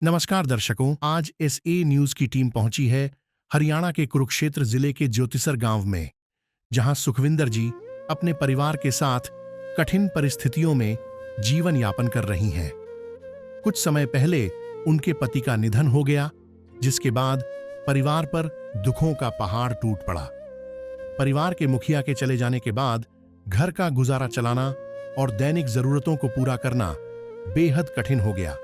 नमस्कार दर्शकों, आज एसए न्यूज की टीम पहुंची है हरियाणा के कुरुक्षेत्र जिले के ज्योतिसर गांव में, जहां सुखविंदर जी अपने परिवार के साथ कठिन परिस्थितियों में जीवन यापन कर रही हैं। कुछ समय पहले उनके पति का निधन हो गया, जिसके बाद परिवार पर दुखों का पहाड़ टूट पड़ा। परिवार के मुखिया के चले जाने के बाद घर का गुजारा चलाना और दैनिक जरूरतों को पूरा करना बेहद कठिन हो गया।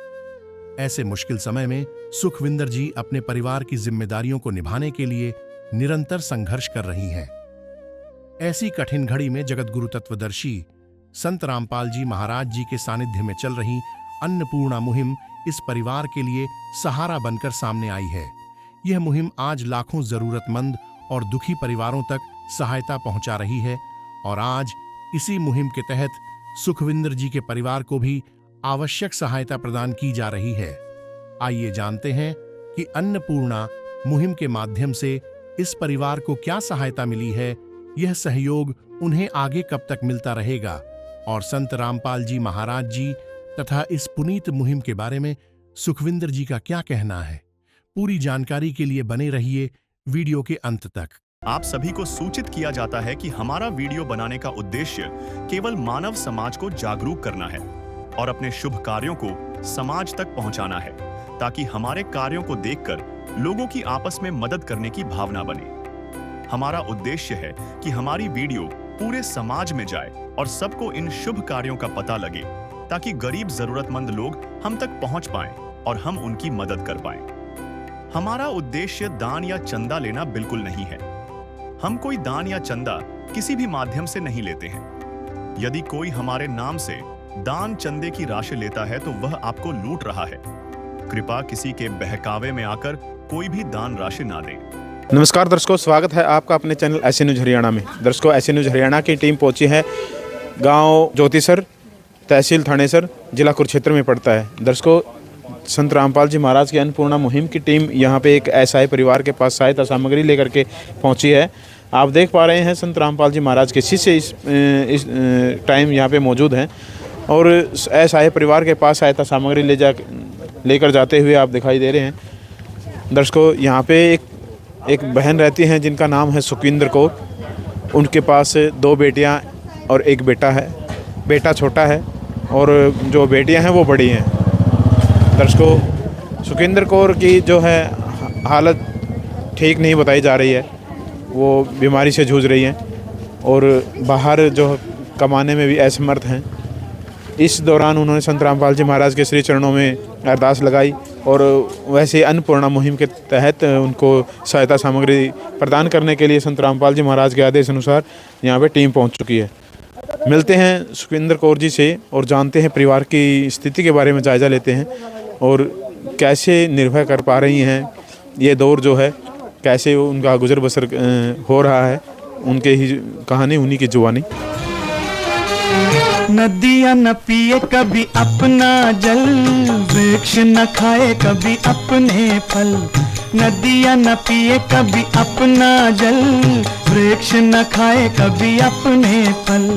ऐसे मुश्किल समय में सुखविंदर जी अपने परिवार की जिम्मेदारियों को निभाने के लिए निरंतर संघर्ष कर रही हैं। ऐसी कठिन घड़ी में जगतगुरु तत्वदर्शी संत रामपाल जी महाराज जी के सानिध्य में चल रही अन्नपूर्णा मुहिम इस परिवार के लिए सहारा बनकर सामने आई है। यह मुहिम आज लाखों जरूरतमंद और दुखी परिवारों तक सहायता पहुंचा रही है और आज इसी मुहिम के तहत सुखविंदर जी के परिवार को भी आवश्यक सहायता प्रदान की जा रही है। आइए जानते हैं कि अन्नपूर्णा मुहिम के माध्यम से इस परिवार को क्या सहायता मिली है, यह सहयोग उन्हें आगे कब तक मिलता रहेगा और संत रामपाल जी महाराज जी तथा इस पुनीत मुहिम के बारे में सुखविंदर जी का क्या कहना है। पूरी जानकारी के लिए बने रहिए वीडियो के अंत तक। आप सभी को सूचित किया जाता है कि हमारा वीडियो बनाने का उद्देश्य केवल मानव समाज को जागरूक करना है और अपने शुभ कार्यों को समाज तक पहुंचाना है, ताकि हमारे कार्यों को देखकर लोगों की आपस में मदद करने की भावना बने। हमारा उद्देश्य है कि हमारी वीडियो पूरे समाज में जाए और सबको इन शुभ कार्यों का पता लगे, ताकि गरीब जरूरतमंद लोग हम तक पहुंच पाएं और हम उनकी मदद कर पाएं। हमारा उद्देश्य दान या चंदा लेना बिल्कुल नहीं है। हम कोई दान या चंदा किसी भी माध्यम से नहीं लेते हैं। यदि कोई हमारे नाम से दान चंदे की राशि लेता है तो वह आपको लूट रहा है। कृपया किसी के बहकावे में आकर कोई भी दान राशि ना दे। नमस्कार दर्शकों, स्वागत है आपका अपने चैनल एसए न्यूज हरियाणा में। दर्शकों, एसए न्यूज हरियाणा की टीम पहुंची है गांव ज्योतिसर, तहसील थानेसर, जिला कुरुक्षेत्र में पड़ता है। दर्शकों, संत रामपाल जी महाराज की अन्नपूर्णा मुहिम की टीम यहाँ पे एक ऐसा परिवार के पास सहायता सामग्री लेकर के पहुँची है। आप देख पा रहे हैं संत रामपाल जी महाराज के शिष्य इस टाइम यहाँ पे मौजूद हैं और ऐसा परिवार के पास सहायता सामग्री लेकर जाते हुए आप दिखाई दे रहे हैं। दर्शकों, यहाँ पे एक बहन रहती हैं जिनका नाम है सुखविंदर कौर। उनके पास 2 बेटियाँ और 1 बेटा है। बेटा छोटा है और जो बेटियाँ हैं वो बड़ी हैं। दर्शकों, सुखविंदर कौर की जो है हालत ठीक नहीं बताई जा रही है। वो बीमारी से जूझ रही हैं और बाहर जो कमाने में भी असमर्थ हैं। इस दौरान उन्होंने संत रामपाल जी महाराज के श्री चरणों में अरदास लगाई और वैसे अन्नपूर्णा मुहिम के तहत उनको सहायता सामग्री प्रदान करने के लिए संत रामपाल जी महाराज के आदेश अनुसार यहाँ पे टीम पहुँच चुकी है। मिलते हैं सुखविंदर कौर जी से और जानते हैं परिवार की स्थिति के बारे में जायज़ा लेते हैं और कैसे निर्भर कर पा रही हैं ये दौर जो है, कैसे उनका गुजर बसर हो रहा है। उनके ही कहानी, उन्हीं की जुबानी। नदियाँ न पिए कभी अपना जल, वृक्ष न खाए कभी अपने फल। नदियाँ न पिए कभी अपना जल, वृक्ष न खाए कभी अपने फल।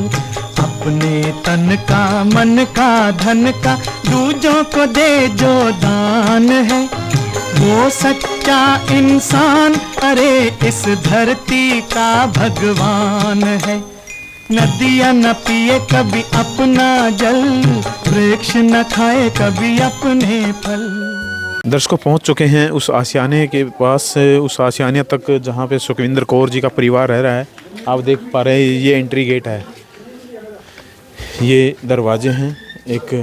अपने तन का, मन का, धन का दूजों को दे जो दान है, वो सच्चा इंसान, अरे इस धरती का भगवान है। नदियाँ न पिए कभी अपना जल, वृक्ष न खाए कभी अपने फल। दर्शकों, पहुंच चुके हैं उस आशियाने के पास, उस आशियाने तक जहां पे सुखविंदर कौर जी का परिवार रह रहा है। आप देख पा रहे हैं ये एंट्री गेट है, ये दरवाजे हैं एक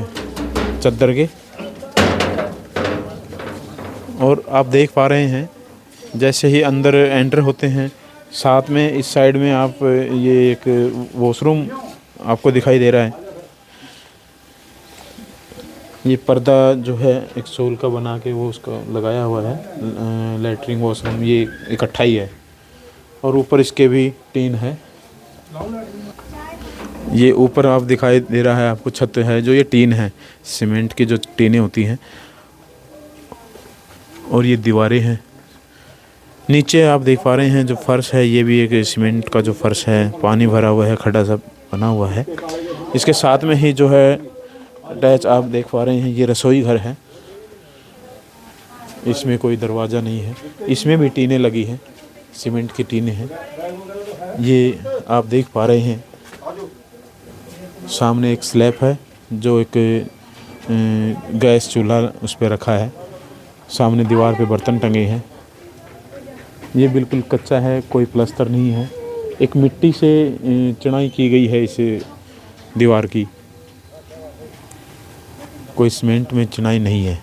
चद्दर के, और आप देख पा रहे हैं जैसे ही अंदर एंटर होते हैं, साथ में इस साइड में आप ये एक वॉशरूम आपको दिखाई दे रहा है। ये पर्दा जो है एक सोल का बना के वो उसका लगाया हुआ है। लैट्रिन वॉशरूम ये इकट्ठा ही है और ऊपर इसके भी टीन है। ये ऊपर आप दिखाई दे रहा है आपको छत है जो ये टीन है, सीमेंट की जो टीनें होती हैं, और ये दीवारें हैं। नीचे आप देख पा रहे हैं जो फर्श है ये भी एक सीमेंट का जो फर्श है, पानी भरा हुआ है, खड्डा सा बना हुआ है। इसके साथ में ही जो है अटैच आप देख पा रहे हैं ये रसोई घर है। इसमें कोई दरवाज़ा नहीं है। इसमें भी टीनें लगी हैं, सीमेंट की टीनें हैं। ये आप देख पा रहे हैं सामने एक स्लैब है जो एक गैस चूल्हा उस पर रखा है। सामने दीवार पे बर्तन टंगे हैं। ये बिल्कुल कच्चा है, कोई प्लास्टर नहीं है। एक मिट्टी से चढ़ाई की गई है इस दीवार की, कोई सीमेंट में चढ़ाई नहीं है।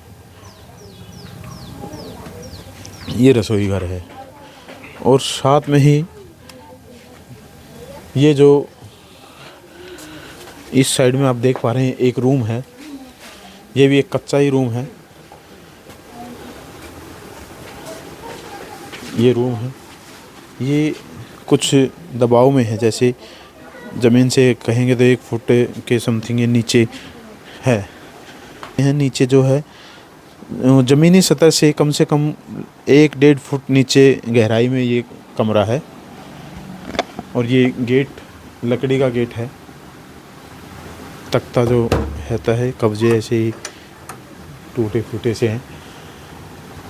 ये रसोई घर है और साथ में ही ये जो इस साइड में आप देख पा रहे हैं एक रूम है। ये भी एक कच्चा ही रूम है। ये रूम है, ये कुछ दबाव में है, जैसे ज़मीन से कहेंगे तो 1 फुट के समथिंग ये नीचे है। यह नीचे जो है ज़मीनी सतह से कम 1-1.5 फुट नीचे गहराई में ये कमरा है। और ये गेट लकड़ी का गेट है। तख्ता जो रहता है कब्जे ऐसे ही टूटे फूटे से हैं।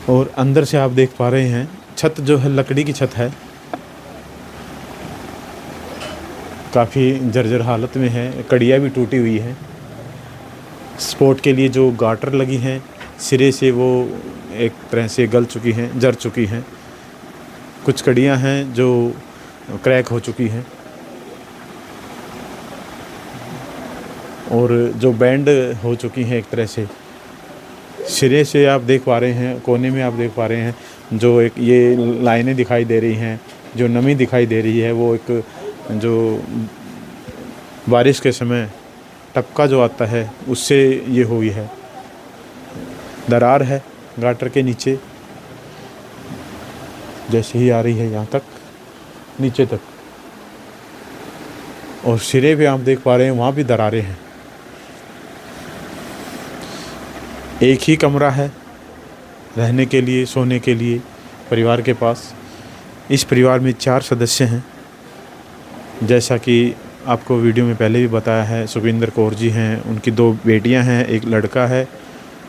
और अंदर से आप देख पा रहे हैं छत जो है लकड़ी की छत है, काफ़ी जर्जर हालत में है। कड़ियाँ भी टूटी हुई हैं। सपोर्ट के लिए जो गाटर लगी हैं सिरे से वो एक तरह से गल चुकी हैं, जर चुकी हैं। कुछ कड़ियाँ हैं जो क्रैक हो चुकी हैं और जो बैंड हो चुकी हैं एक तरह से। सिरे से आप देख पा रहे हैं, कोने में आप देख पा रहे हैं जो एक ये लाइनें दिखाई दे रही हैं, जो नमी दिखाई दे रही है वो एक जो बारिश के समय टपका जो आता है उससे ये हुई है। दरार है गाटर के नीचे, जैसे ही आ रही है यहाँ तक नीचे तक। और सिरे पे आप देख पा रहे हैं वहाँ भी दरारें हैं। एक ही कमरा है रहने के लिए, सोने के लिए परिवार के पास। इस परिवार में 4 सदस्य हैं। जैसा कि आपको वीडियो में पहले भी बताया है, सुखविंदर कौर जी हैं, उनकी 2 बेटियां हैं, एक लड़का है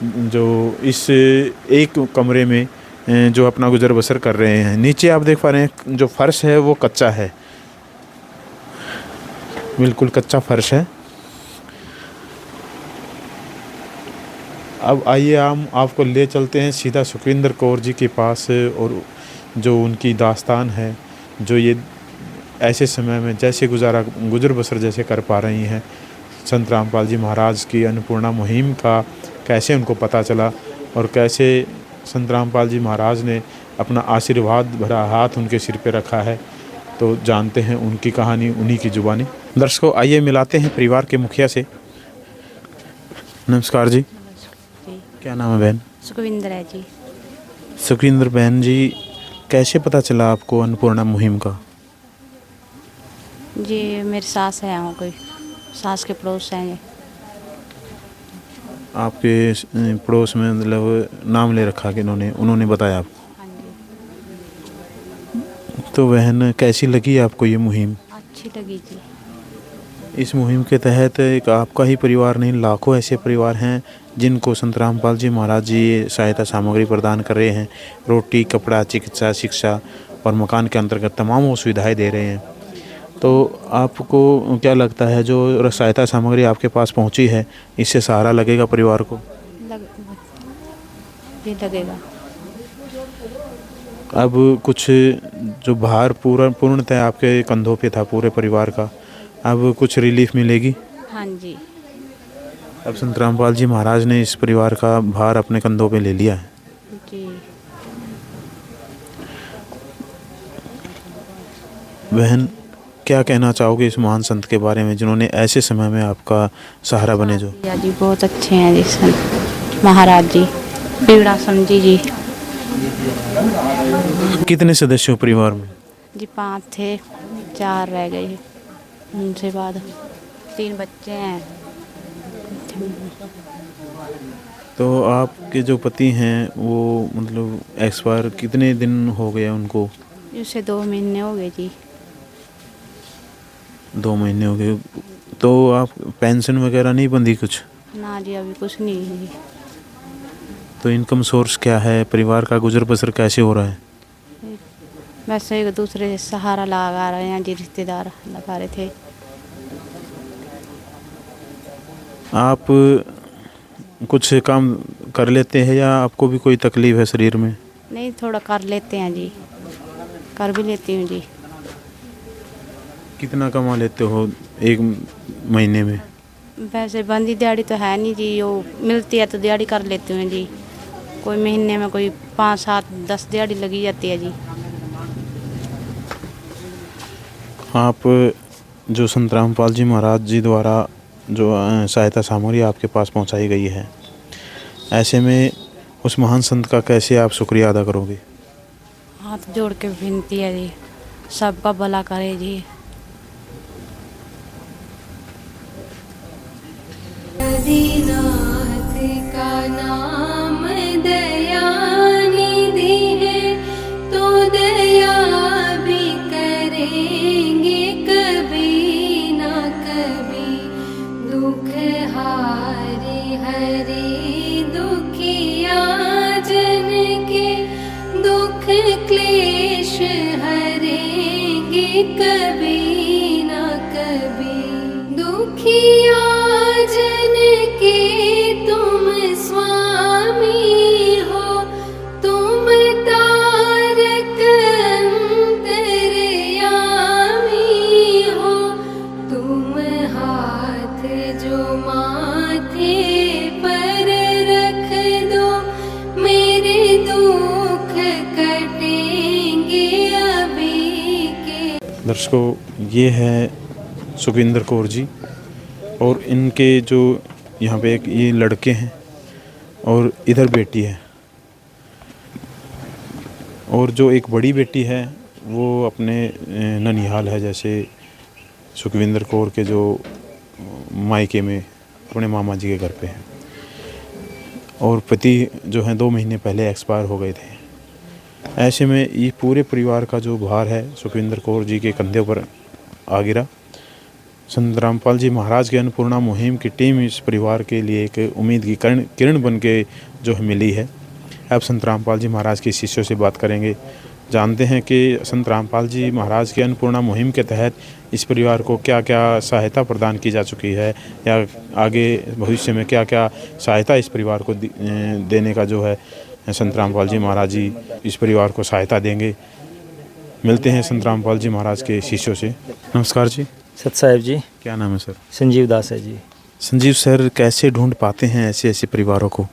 जो इस एक कमरे में जो अपना गुजर बसर कर रहे हैं। नीचे आप देख पा रहे हैं जो फर्श है वो कच्चा है, बिल्कुल कच्चा फर्श है। अब आइए हम आपको ले चलते हैं सीधा सुखविंदर कौर जी के पास और जो उनकी दास्तान है, जो ये ऐसे समय में जैसे गुजर बसर जैसे कर पा रही हैं। संत रामपाल जी महाराज की अन्नपूर्णा मुहिम का कैसे उनको पता चला और कैसे संत रामपाल जी महाराज ने अपना आशीर्वाद भरा हाथ उनके सिर पे रखा है। तो जानते हैं उनकी कहानी, उन्हीं की जुबानी। दर्शकों आइए मिलाते हैं परिवार के मुखिया से। नमस्कार जी, क्या नाम है बहन? सुखविंदर है जी। सुखविंदर बहन जी, कैसे पता चला आपको अन्नपूर्णा मुहिम का? जी मेरी सास है, यहाँ कोई सास के पड़ोस हैं ये। आपके पड़ोस में मतलब नाम ले रखा कि उन्होंने बताया आपको? हाँ जी। तो बहन कैसी लगी आपको ये मुहिम? अच्छी लगी जी। इस मुहिम के तहत एक आपका ही परिवार नहीं, लाखों ऐसे परिवार हैं जिनको संत रामपाल जी महाराज जी सहायता सामग्री प्रदान कर रहे हैं। रोटी, कपड़ा, चिकित्सा, शिक्षा और मकान के अंतर्गत तमाम वो सुविधाएँ दे रहे हैं। तो आपको क्या लगता है जो सहायता सामग्री आपके पास पहुंची है, इससे सहारा लगेगा परिवार को? ये लगेगा। अब कुछ जो भार पूर्णतः आपके कंधों पे था पूरे परिवार का, अब कुछ रिलीफ मिलेगी? हाँ जी। अब संत रामपाल जी महाराज ने इस परिवार का भार अपने कंधों पे ले लिया है। जी। बहन, क्या कहना चाहोगे इस महान संत के बारे में जिन्होंने ऐसे समय में आपका सहारा बने? जो जी बहुत अच्छे हैं जी संत महाराज जी, बीड़ासन जी। कितने सदस्य हो परिवार में? जी 5 थे, 4 रह गए, उनसे बाद 3 बच्चे हैं। तो आपके जो पति हैं वो मतलब एक्सपायर कितने दिन हो गए उनको? उसे 2 महीने हो गए जी। 2 महीने हो गए। तो आप पेंशन वगैरह नहीं बंधी कुछ? ना जी अभी कुछ नहीं है जी। तो इनकम सोर्स क्या है, परिवार का गुजर बसर कैसे हो रहा है? वैसे एक दूसरे से सहारा लगा रहे हैं जी, रिश्तेदार लगा रहे थे। आप कुछ काम कर लेते हैं या आपको भी कोई तकलीफ है शरीर में? नहीं, थोड़ा कर लेते हैं जी, कर भी लेती हूँ जी। कितना कमा लेते हो एक महीने में? वैसे बंदी दिहाड़ी तो है नहीं जी, वो मिलती है तो दिहाड़ी कर लेती हूँ जी। कोई महीने में कोई 5, 7, 10 दिहाड़ी लगी जाती है जी। आप जो संत रामपाल जी महाराज जी द्वारा जो सहायता सामग्री आपके पास पहुंचाई गई है, ऐसे में उस महान संत का कैसे आप शुक्रिया अदा करोगे? हाथ जोड़ के विनती है जी, सबका भला करे जी। आदिनाथ का नाम दयानिधि है, तो दया भी करेंगे कभी ना कभी। दुख हारे हरे दुखिया जन के, दुख क्लेश हरेंगे कभी ना कभी। दुखिया जन के तुम स्वामी हो, तुम तारक अंतर्यामी हो। तुम हाथ जो माथे पर रख दो, मेरे दुख कटेंगे अभी के। दर्शकों, ये है सुखविंदर कौर जी और इनके जो यहाँ पे एक ये लड़के हैं और इधर बेटी है, और जो एक बड़ी बेटी है वो अपने ननिहाल है, जैसे सुखविंदर कौर के जो मायके में अपने मामा जी के घर पे हैं, और पति जो हैं 2 महीने पहले एक्सपायर हो गए थे। ऐसे में ये पूरे परिवार का जो भार है सुखविंदर कौर जी के कंधे पर आ गिरा। संत रामपाल जी महाराज के अन्नपूर्णा मुहिम की टीम इस परिवार के लिए एक उम्मीद की किरण बन के जो है मिली है। अब संत रामपाल जी महाराज के शिष्यों से बात करेंगे, जानते हैं कि संत रामपाल जी महाराज के अन्नपूर्णा मुहिम के तहत इस परिवार को क्या क्या सहायता प्रदान की जा चुकी है, या आगे भविष्य में क्या क्या सहायता इस परिवार को देने का जो है संत रामपाल जी महाराज जी इस परिवार को सहायता देंगे। मिलते हैं संत रामपाल जी महाराज के शिष्यों से। नमस्कार जी। सत साहेब जी। क्या नाम है सर? संजीव दास है जी। संजीव सर, कैसे ढूंढ पाते हैं ऐसे ऐसे परिवारों को?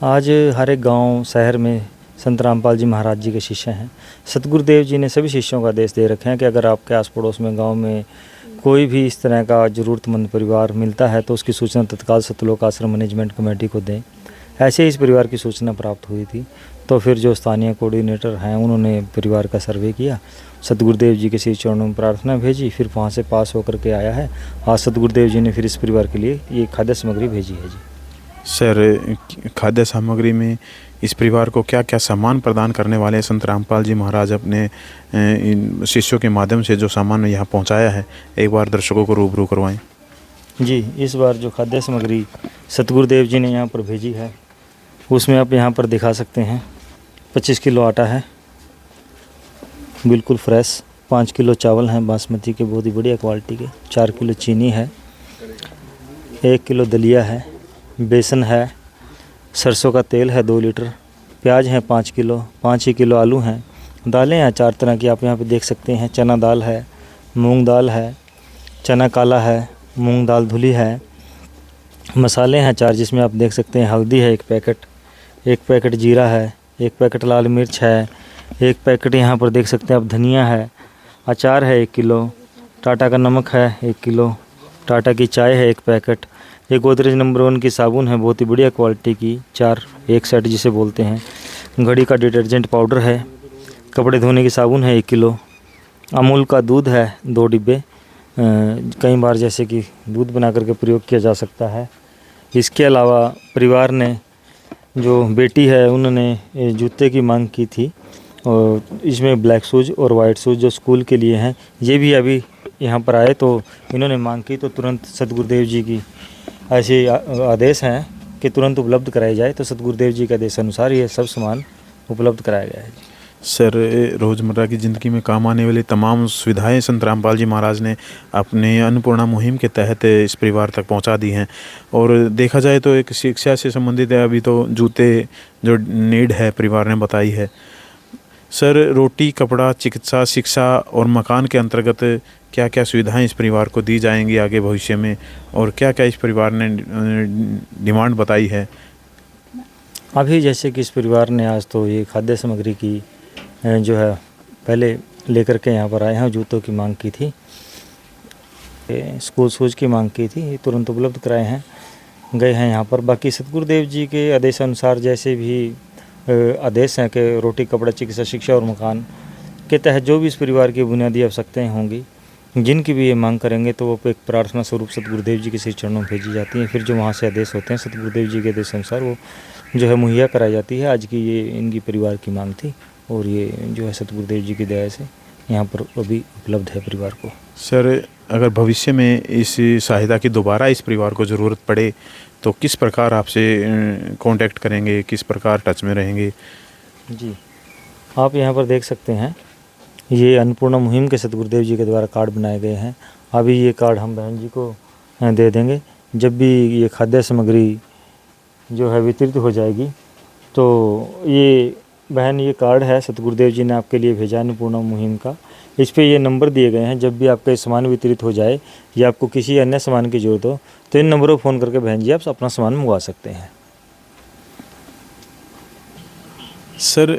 आज हर एक गांव शहर में संत रामपाल जी महाराज जी के शिष्य हैं। सतगुरुदेव जी ने सभी शिष्यों का आदेश दे रखे हैं कि अगर आपके आस पड़ोस में गांव में कोई भी इस तरह का ज़रूरतमंद परिवार मिलता है तो उसकी सूचना तत्काल सतलोक आश्रम मैनेजमेंट कमेटी को दें। ऐसे ही इस परिवार की सूचना प्राप्त हुई थी, तो फिर जो स्थानीय कोऑर्डिनेटर हैं उन्होंने परिवार का सर्वे किया, सतगुरुदेव जी के श्री चरणों में प्रार्थना भेजी, फिर वहाँ से पास होकर के आया है। आज सतगुरुदेव जी ने फिर इस परिवार के लिए ये खाद्य सामग्री भेजी है जी। सर, खाद्य सामग्री में इस परिवार को क्या क्या सामान प्रदान करने वाले संत रामपाल जी महाराज अपने इन शिष्यों के माध्यम से जो सामान यहाँ पहुँचाया है, एक बार दर्शकों को रूबरू करवाएं। जी, इस बार जो खाद्य सामग्री सतगुरुदेव जी ने यहाँ पर भेजी है उसमें आप यहाँ पर दिखा सकते हैं 25 किलो आटा है बिल्कुल फ्रेश, 5 किलो चावल हैं बासमती के बहुत ही बढ़िया क्वालिटी के, 4 किलो चीनी है, 1 किलो दलिया है, बेसन है, सरसों का तेल है 2 लीटर, प्याज है 5 किलो, 5 ही किलो आलू हैं, दालें हैं 4 तरह की आप यहाँ पे देख सकते हैं। चना दाल है, मूंग दाल है, चना काला है, मूंग दाल धुली है, मसाले हैं 4 जिसमें आप देख सकते हैं हल्दी है 1 पैकेट जीरा है, 1 पैकेट लाल मिर्च है, 1 पैकेट यहाँ पर देख सकते हैं आप धनिया है, अचार है 1 किलो, टाटा का नमक है 1 किलो, टाटा की चाय है 1 पैकेट, एक गोदरेज नंबर 1 की साबुन है बहुत ही बढ़िया क्वालिटी की 4 एक सेट जिसे बोलते हैं, घड़ी का डिटर्जेंट पाउडर है, कपड़े धोने की साबुन है 1 किलो, अमूल का दूध है 2 डिब्बे, कई बार जैसे कि दूध बना करके प्रयोग किया जा सकता है। इसके अलावा परिवार ने जो बेटी है उन्होंने जूते की मांग की थी और इसमें ब्लैक शूज़ और वाइट शूज़ जो स्कूल के लिए हैं ये भी अभी यहाँ पर आए तो इन्होंने मांग की, तो तुरंत सतगुरुदेव जी की ऐसे आदेश हैं कि तुरंत उपलब्ध कराई जाए, तो सतगुरुदेव जी के आदेश अनुसार ये सब सामान उपलब्ध कराया गया है। सर, रोज़मर्रा की ज़िंदगी में काम आने वाली तमाम सुविधाएं संत रामपाल जी महाराज ने अपने अन्नपूर्णा मुहिम के तहत इस परिवार तक पहुंचा दी हैं। और देखा जाए तो एक शिक्षा से संबंधित है, अभी तो जूते जो नीड है परिवार ने बताई है। सर, रोटी, कपड़ा, चिकित्सा, शिक्षा और मकान के अंतर्गत क्या क्या सुविधाएं इस परिवार को दी जाएंगी आगे भविष्य में, और क्या क्या इस परिवार ने डिमांड बताई है? अभी जैसे कि इस परिवार ने आज तो ये खाद्य सामग्री की जो है पहले लेकर के यहाँ पर आए हैं। जूतों की मांग की थी, स्कूल शूज़ की मांग की थी, ये तुरंत उपलब्ध कराए हैं, गए हैं यहाँ पर। बाकी सतगुरुदेव जी के आदेशानुसार जैसे भी आदेश हैं कि रोटी, कपड़ा, चिकित्सा, शिक्षा और मकान के तहत जो भी इस परिवार की बुनियादी आवश्यकताएँ होंगी, जिनकी भी ये मांग करेंगे, तो वो एक प्रार्थना स्वरूप सतगुरुदेव जी के श्री चरणों में भेजी जाती हैं। फिर जो वहाँ से आदेश होते हैं सतगुरुदेव जी के आदेश अनुसार वो जो है मुहैया कराई जाती है। आज की ये इनकी परिवार की मांग थी और ये जो है सतगुरुदेव जी की दया से यहाँ पर अभी उपलब्ध है परिवार को। सर, अगर भविष्य में इस सहायता की दोबारा इस परिवार को ज़रूरत पड़े तो किस प्रकार आपसे कांटेक्ट करेंगे, किस प्रकार टच में रहेंगे? जी, आप यहाँ पर देख सकते हैं, ये अन्नपूर्णा मुहिम के सतगुरुदेव जी के द्वारा कार्ड बनाए गए हैं। अभी ये कार्ड हम बहन जी को दे देंगे। जब भी ये खाद्य सामग्री जो है वितरित हो जाएगी, तो ये बहन, ये कार्ड है सतगुरुदेव जी ने आपके लिए भेजा अन्नपूर्णा मुहिम का। इस पे ये नंबर दिए गए हैं। जब भी आपका सामान वितरित हो जाए या आपको किसी अन्य सामान की ज़रूरत हो, तो इन नंबरों पर फ़ोन करके बहन जी आप अपना सामान मंगवा सकते हैं। सर,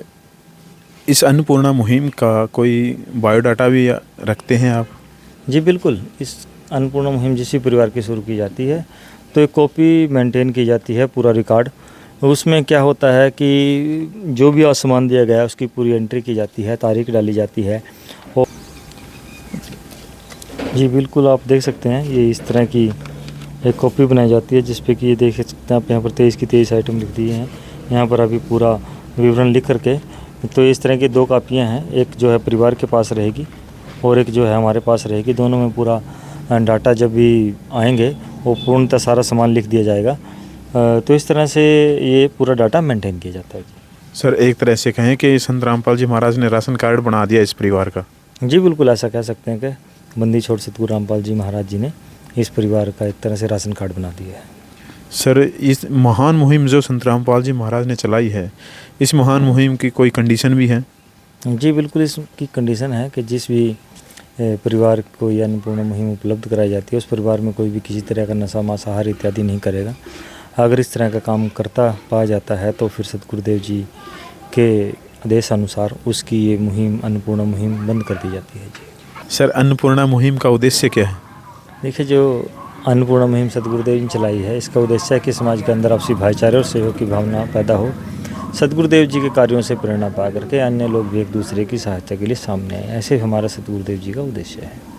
इस अन्नपूर्णा मुहिम का कोई बायोडाटा भी रखते हैं आप? जी बिल्कुल, इस अन्नपूर्णा मुहिम जिस परिवार की शुरू की जाती है तो एक कॉपी मेंटेन की जाती है, पूरा रिकॉर्ड। उसमें क्या होता है कि जो भी सामान दिया गया है उसकी पूरी एंट्री की जाती है, तारीख डाली जाती है। और जी बिल्कुल, आप देख सकते हैं ये इस तरह की एक कॉपी बनाई जाती है, जिस पे कि ये देख सकते हैं आप, यहाँ पर 23 की 23 आइटम लिख दिए हैं। यहाँ पर अभी पूरा विवरण लिख करके, तो इस तरह की 2 कापियाँ हैं, एक जो है परिवार के पास रहेगी और एक जो है हमारे पास रहेगी। दोनों में पूरा डाटा जब भी आएंगे वो पूर्णतः सारा सामान लिख दिया जाएगा। तो इस तरह से ये पूरा डाटा मेंटेन किया जाता है। सर, एक तरह से कहें कि संत रामपाल जी महाराज ने राशन कार्ड बना दिया इस परिवार का? जी बिल्कुल, ऐसा कह सकते हैं कि बंदी छोड़ सतगुरु रामपाल जी महाराज जी ने इस परिवार का एक तरह से राशन कार्ड बना दिया है। सर, इस महान मुहिम जो संत रामपाल जी महाराज ने चलाई है, इस महान मुहिम की कोई कंडीशन भी है? जी बिल्कुल, इसकी कंडीशन है कि जिस भी परिवार को यह अन्नपूर्णा मुहिम उपलब्ध कराई जाती है, उस परिवार में कोई भी किसी तरह का नशा, मांसाहार इत्यादि नहीं करेगा। अगर इस तरह का काम करता पाया जाता है तो फिर सतगुरुदेव जी के आदेश अनुसार उसकी ये मुहिम, अन्नपूर्णा मुहिम बंद कर दी जाती है। जी सर, अन्नपूर्णा मुहिम का उद्देश्य क्या है? देखिए, जो अन्नपूर्णा मुहिम सतगुरुदेव जी ने चलाई है, इसका उद्देश्य है कि समाज के अंदर आपसी भाईचारे और सहयोग की भावना पैदा हो। सतगुरुदेव जी के कार्यों से प्रेरणा पा करके अन्य लोग भी एक दूसरे की सहायता के लिए सामने आए, ऐसे हमारा सतगुरुदेव जी का उद्देश्य है।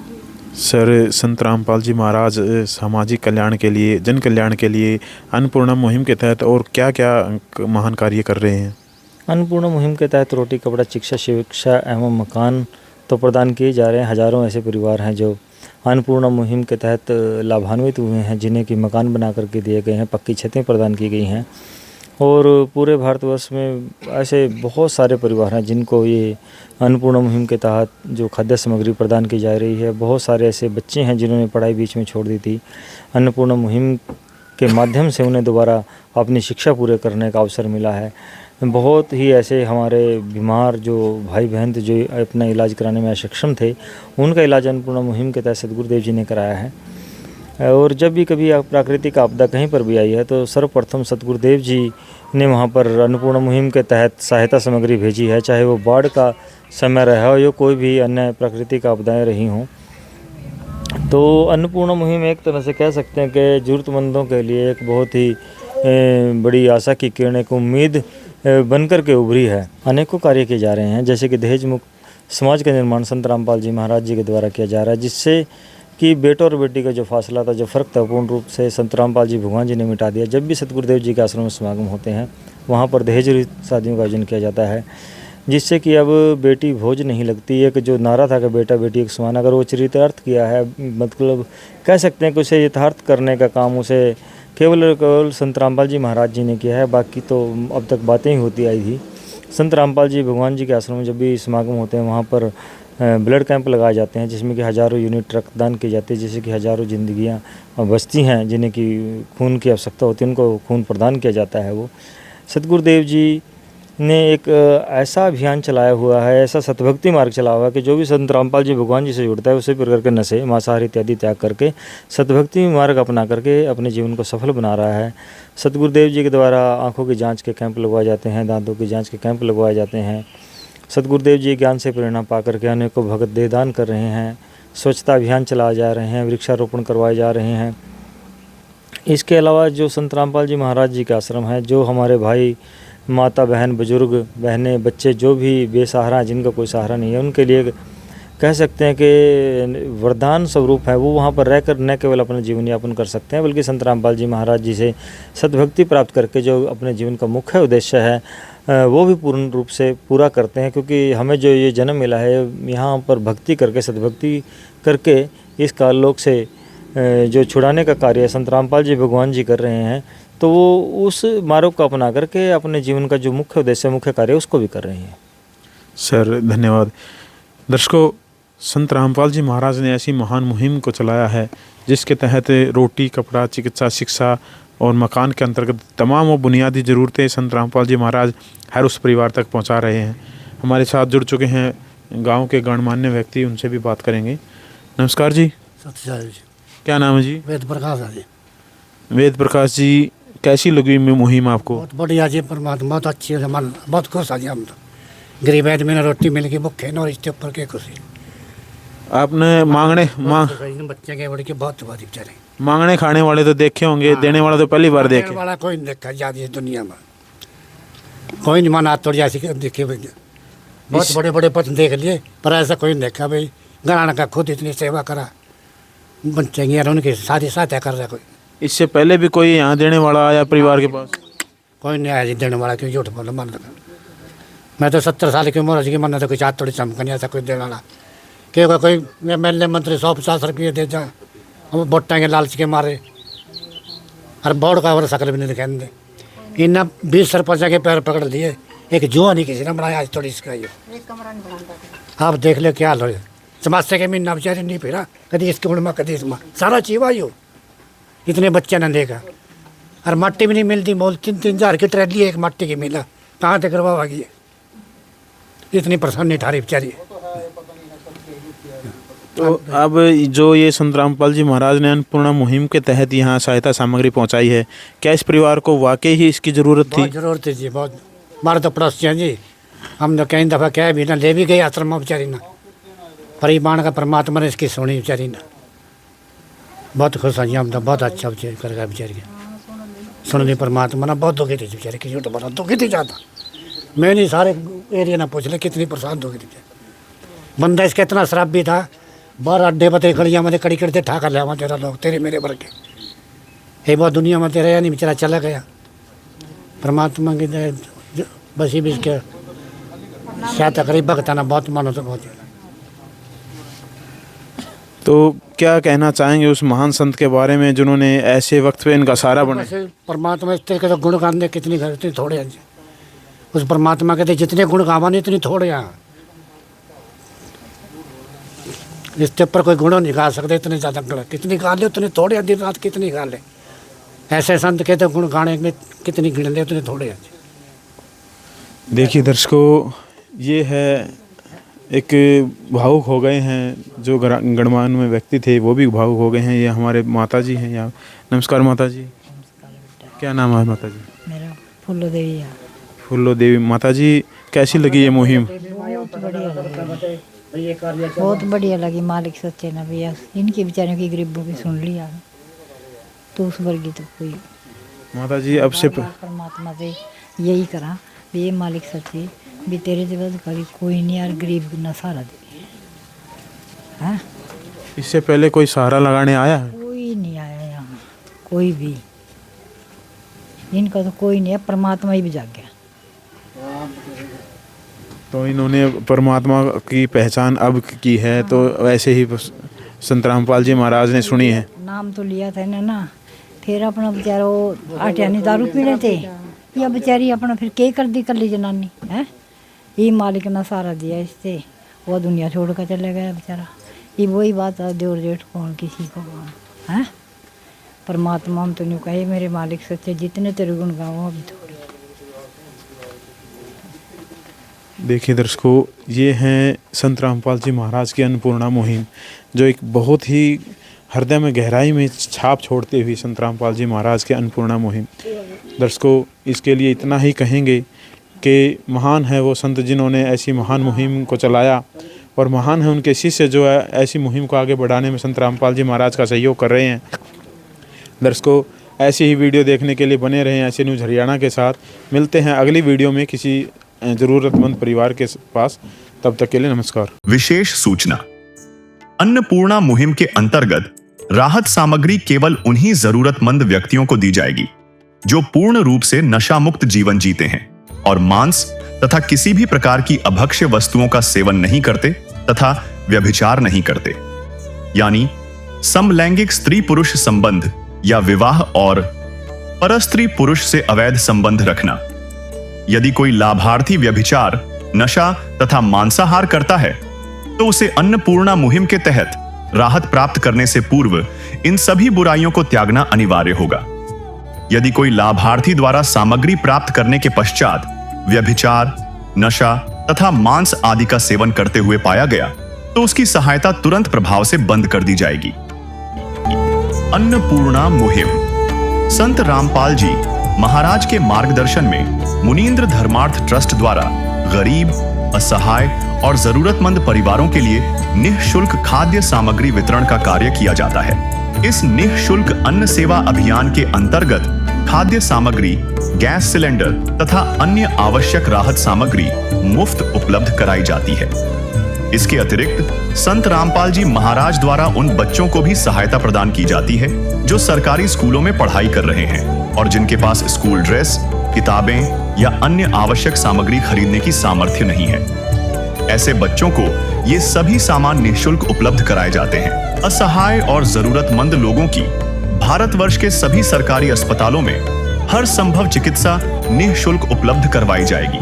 सर, संत रामपाल जी महाराज सामाजिक कल्याण के लिए, जन कल्याण के लिए अन्नपूर्णा मुहिम के तहत और क्या क्या महान कार्य कर रहे हैं? अन्नपूर्णा मुहिम के तहत रोटी, कपड़ा, चिकित्सा, शिक्षा एवं मकान तो प्रदान किए जा रहे हैं। हज़ारों ऐसे परिवार हैं जो अन्नपूर्णा मुहिम के तहत लाभान्वित हुए हैं, जिन्हें कि मकान बना करके दिए गए हैं, पक्की छतें प्रदान की गई हैं। और पूरे भारतवर्ष में ऐसे बहुत सारे परिवार हैं जिनको ये अन्नपूर्णा मुहिम के तहत जो खाद्य सामग्री प्रदान की जा रही है। बहुत सारे ऐसे बच्चे हैं जिन्होंने पढ़ाई बीच में छोड़ दी थी। अन्नपूर्णा मुहिम के माध्यम से उन्हें दोबारा अपनी शिक्षा पूरे करने का अवसर मिला है। बहुत ही ऐसे हमारे बीमार जो भाई बहन थे, जो अपना इलाज कराने में अक्षम थे, उनका इलाज अन्नपूर्णा मुहिम के तहत सतगुरुदेव जी ने कराया है। और जब भी कभी प्राकृतिक आपदा कहीं पर भी आई है तो सर्वप्रथम सतगुरुदेव जी ने वहाँ पर अन्नपूर्णा मुहिम के तहत सहायता सामग्री भेजी है, चाहे वो बाढ़ का समय रहा हो या कोई भी अन्य प्राकृतिक आपदाएं रही हों। तो अन्नपूर्णा मुहिम एक तरह से कह सकते हैं कि ज़रूरतमंदों के लिए एक बहुत ही बड़ी आशा की किरण, एक उम्मीद बनकर के उभरी है। अनेकों कार्य किए जा रहे हैं, जैसे कि दहेज मुक्त समाज का निर्माण संत रामपाल जी महाराज जी के द्वारा किया जा रहा है, जिससे कि बेटो और बेटी का जो फासला था, जो फ़र्क था, पूर्ण रूप से संत रामपाल जी भगवान जी ने मिटा दिया। जब भी सतगुरुदेव जी के आश्रम में समागम होते हैं, वहाँ पर दहेज रहित शादियों का आयोजन किया जाता है, जिससे कि अब बेटी भोज नहीं लगती। एक जो नारा था कि बेटा बेटी एक समान, अगर वो चरितार्थ किया है, मतलब कह सकते हैं कि उसे यथार्थ करने का काम, उसे केवल केवल संत रामपाल जी महाराज जी ने किया है, बाकी तो अब तक बातें ही होती आई थी। संत रामपाल जी भगवान जी के आश्रम में जब भी समागम होते हैं वहाँ पर ब्लड कैंप लगाए जाते हैं, जिसमें कि हज़ारों यूनिट रक्तदान किए जाते हैं, जिससे कि हज़ारों जिंदगियाँ बचती हैं, जिन्हें कि खून की आवश्यकता होती है, उनको खून प्रदान किया जाता है। वो सतगुरुदेव जी ने एक ऐसा अभियान चलाया हुआ है, ऐसा सतभक्ति मार्ग चलाया हुआ है कि जो भी संत रामपाल जी भगवान जी से जुड़ता है उसे प्रकार के नशे मांसाहार इत्यादि त्याग करके सतभक्ति मार्ग अपना करके अपने जीवन को सफल बना रहा है। सतगुरुदेव जी के द्वारा आँखों की जांच के कैंप लगवाए जाते हैं, दांतों की जांच के कैंप लगवाए जाते हैं। सतगुरुदेव जी ज्ञान से प्रेरणा पा करके अनेकों भगत देहदान कर रहे हैं, स्वच्छता अभियान चलाए जा रहे हैं, वृक्षारोपण करवाए जा रहे हैं। इसके अलावा जो संत रामपाल जी महाराज जी का आश्रम है, जो हमारे भाई माता बहन बुजुर्ग बहनें बच्चे जो भी बेसहारा, जिनका कोई सहारा नहीं है, उनके लिए कह सकते हैं कि वरदान स्वरूप है। वो वहाँ पर रहकर न केवल अपना जीवन यापन कर सकते हैं, बल्कि संत रामपाल जी महाराज जी से सद्भक्ति प्राप्त करके जो अपने जीवन का मुख्य उद्देश्य है वो भी पूर्ण रूप से पूरा करते हैं। क्योंकि हमें जो ये जन्म मिला है यहाँ पर भक्ति करके, सद्भक्ति करके इस काललोक से जो छुड़ाने का कार्य संत रामपाल जी भगवान जी कर रहे हैं, तो वो उस मार्ग को अपना करके अपने जीवन का जो मुख्य उद्देश्य, मुख्य कार्य उसको भी कर रहे हैं। सर धन्यवाद। दर्शकों, संत रामपाल जी महाराज ने ऐसी महान मुहिम को चलाया है जिसके तहत रोटी, कपड़ा, चिकित्सा, शिक्षा और मकान के अंतर्गत तमाम वो बुनियादी ज़रूरतें संत रामपाल जी महाराज हर उस परिवार तक पहुंचा रहे हैं। हमारे साथ जुड़ चुके हैं गांव के गणमान्य व्यक्ति, उनसे भी बात करेंगे। नमस्कार जी। सत्य जी। क्या नाम है जी? वेद प्रकाश है जी। वेद प्रकाश जी, कैसी लगी मुहिम आपको? बहुत बढ़िया जी, परमात्मा बहुत अच्छी है, मन बहुत खुश है जी। हम तो गरीब आदमी ने रोटी मिल गई, भूखे न और इसके ऊपर के खुशी। आपने बच्चे के बड़े के बहुत हुआ बेचारे। मांगने खाने वाले तो देखे होंगे, देने वाला तो पहली बार देखे। वाला कोई नहीं देखा ज्यादा इस दुनिया में, कोई नहीं माना तोड़ जैसी देखे भाई। बहुत बड़े बड़े पत्न देख लिए, पर ऐसा कोई नहीं देखा भाई। घराना का खुद इतनी सेवा करा, बच्चे उनकी शादी सहायता कर रहा कोई। इससे पहले भी कोई यहाँ देने वाला आया परिवार के पास? कोई नहीं आया जी देने वाला, क्यों झूठ बोलो। मन लगा मैं तो 70 साल की उम्र हो, मन तो कोई चार थोड़ी चमक नहीं, ऐसा कोई देने वाला। क्योंकि कोई MLA मंत्री 150 रुपये दे जा, हम वोटा के लालच के मारे, और बोर्ड का और शकल भी नहीं दिखाएंगे। इन 20 सरपंच के पैर पकड़ लिए, एक जुआ नहीं किसी ने बनाया आज थोड़ी इसका। ये आप देख ले क्या हाल हो। समस्या के महीना बेचारे नहीं फिरा, कभी इसके उड़ में कभी इसमें सारा चीवा यो। इतने बच्चे न देखा, और मट्टी भी नहीं मिलती। मोल 3-3 हज़ार की ट्रैली एक मट्टी की मिला, कहाँ तक करवाएगी। इतनी परेशानी ठारी बेचारी। तो अब जो ये संत रामपाल जी महाराज ने अन्नपूर्णा मुहिम के तहत यहाँ सहायता सामग्री पहुँचाई है, क्या इस परिवार को वाकई ही इसकी ज़रूरत थी? बहुत ज़रूरत थी जी, बहुत। हमारे तो पड़ोसी हैं जी, हमने कई दफ़ा क्या भी ना ले भी गए आश्रम में बेचारी ना, परिवार का परमात्मा ने इसकी सुनी बेचारी ना। बहुत खुश हैं हम तो, बहुत अच्छा बेचारी कर गया बेचारी के सुन ली परमात्मा ना। बहुत दुखी थी बेचारी की, झूठ बोला दुखी थी ज़्यादा। मैं नहीं सारे एरिया ना पूछ ले कितनी परेशान दुखी थी। बंदा इसका इतना शराब भी था, बाहर अड्डे पते खड़िया में कड़ी करते ठाकर लिया तेरा लोग, तेरे मेरे वर्ग के। ये बहुत दुनिया में तेरा या नहीं बेचारा चला गया। परमात्मा की बस ही भी इसके सहायता करी भगताना बहुत मानो तो बहुत। तो क्या कहना चाहेंगे उस महान संत के बारे में जिन्होंने ऐसे वक्त पे इनका सहारा बने? परमात्मा इस तरह के तो गुण गाने कितनी घर इतनी थोड़े हैं। उस परमात्मा के जितने गुण गावाने इतनी थोड़े हैं। इसके ऊपर कोई गुण नहीं गा सकते, इतने ज़्यादा गुण कितनी गा ले उतने थोड़े हैं। दिन रात कितनी गा ले, ऐसे संत के तो गुण गाने में कितनी गिन ले उतने थोड़े हैं। देखिए दर्शकों, ये है एक भावुक हो गए हैं जो गणमान्य में व्यक्ति थे, वो भी भावुक हो गए हैं। ये हमारे माता जी हैं यहाँ। नमस्कार माता जी। क्या नाम है माता जी? मेरा फूलो देवी है। फूलो देवी। माता जी, कैसी लगी ये मुहिम? बहुत बढ़िया लगी। मालिक सच्चे ना भैया, इनकी बेचारियों की गरीबों की सुन लिया, तो उस वर्गी तो कोई। माता जी अब से परमात्मा से यही करा भी, ये मालिक सच्चे भी तेरे जगह कभी कोई नहीं यार, गरीब ना सहारा दे। हाँ, इससे पहले कोई सहारा लगाने आया है? कोई नहीं आया यहाँ, कोई भी। इनका तो कोई नहीं है, परमात्मा ही भी जाग गया। तो इन्होंने परमात्मा की पहचान अब की है, तो वैसे ही संत रामपाल जी महाराज ने सुनी है। नाम तो लिया था ना, फिर अपना बेचारा आटिया नहीं दारू पीने थे या बेचारी अपना फिर के कर दी कली जनानी है। ये मालिक ने सहारा दिया इससे, वो दुनिया छोड़ कर चले गया बेचारा। ये वही बात है, देवर जेठ कौन किसी को कौन है। परमात्मा हम तो यूँ कहे मेरे मालिक सच्चे, जितने तेरे गुण गाओ अभी थोड़े। देखिए दर्शकों, ये हैं संत रामपाल जी महाराज की अन्नपूर्णा मुहिम, जो एक बहुत ही हृदय में गहराई में छाप छोड़ते हुए संत रामपाल जी महाराज के अन्नपूर्णा मुहिम। दर्शकों, इसके लिए इतना ही कहेंगे कि महान है वो संत जिन्होंने ऐसी महान मुहिम को चलाया, और महान है उनके शिष्य जो है ऐसी मुहिम को आगे बढ़ाने में संत रामपाल जी महाराज का सहयोग कर रहे हैं। दर्शकों, ऐसी ही वीडियो देखने के लिए बने रहें ऐसे न्यूज़ हरियाणा के साथ। मिलते हैं अगली वीडियो में किसी ज़रूरतमंद परिवार के पास। तब तक के लिए नमस्कार। विशेष सूचना, अन्नपूर्णा मुहिम के अंतर्गत राहत सामग्री केवल उन्हीं जरूरतमंद व्यक्तियों को दी जाएगी जो पूर्ण रूप से नशा मुक्त जीवन जीते हैं और मांस तथा किसी भी प्रकार की अभक्ष्य वस्तुओं का सेवन नहीं करते तथा व्यभिचार नहीं करते, यानी समलैंगिक स्त्री पुरुष संबंध या विवाह और परस्त्री पुरुष से अवैध संबंध रखना। यदि कोई लाभार्थी व्यभिचार, नशा तथा मांसाहार करता है तो उसे अन्नपूर्णा मुहिम के तहत राहत प्राप्त करने से पूर्व इन सभी बुराइयों को त्यागना अनिवार्य होगा। यदि कोई लाभार्थी द्वारा सामग्री प्राप्त करने के पश्चात व्यभिचार, नशा तथा मांस आदि का सेवन करते हुए पाया गया तो उसकी सहायता तुरंत प्रभाव से बंद कर दी जाएगी। अन्नपूर्णा मुहिम संत रामपाल जी महाराज के मार्गदर्शन में मुनींद्र धर्मार्थ ट्रस्ट द्वारा गरीब, असहाय और जरूरतमंद परिवारों के लिए निःशुल्क खाद्य सामग्री वितरण का कार्य किया जाता है। इस निःशुल्क अन्न सेवा अभियान के अंतर्गत खाद्य सामग्री, गैस सिलेंडर तथा अन्य आवश्यक राहत सामग्री मुफ्त उपलब्ध कराई जाती है। इसके अतिरिक्त संत रामपाल जी महाराज द्वारा उन बच्चों को भी सहायता प्रदान की जाती है जो सरकारी स्कूलों में पढ़ाई कर रहे हैं और जिनके पास स्कूल ड्रेस, किताबें या अन्य आवश्यक सामग्री खरीदने की सामर्थ्य नहीं है। ऐसे बच्चों को ये सभी सामान निःशुल्क उपलब्ध कराए जाते हैं। असहाय और जरूरतमंद लोगों की भारतवर्ष के सभी सरकारी अस्पतालों में हर संभव चिकित्सा निःशुल्क उपलब्ध करवाई जाएगी,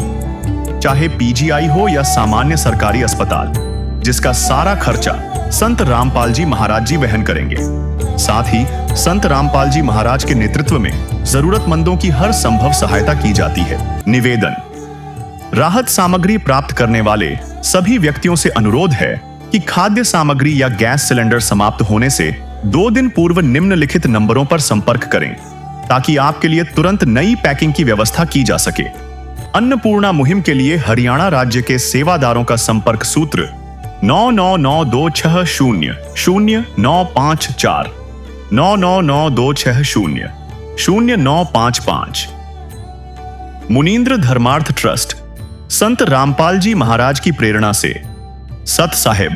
चाहे पीजीआई हो या सामान्य सरकारी अस्पताल, जिसका सारा खर्चा संत रामपाल जी महाराज जी वहन करेंगे। साथ ही संत रामपाल जी महाराज के नेतृत्व में जरूरतमंदों की हर संभव सहायता की जाती है। निवेदन, राहत सामग्री प्राप्त करने वाले सभी व्यक्तियों से अनुरोध है कि खाद्य सामग्री या गैस सिलेंडर समाप्त होने से 2 दिन पूर्व निम्नलिखित नंबरों पर संपर्क करें ताकि आपके लिए तुरंत नई पैकिंग की व्यवस्था की जा सके। अन्नपूर्णा मुहिम के लिए हरियाणा राज्य के सेवादारों का संपर्क सूत्र 9992600954 9992600955। मुनींद्र धर्मार्थ ट्रस्ट संत रामपाल जी महाराज की प्रेरणा से सत साहिब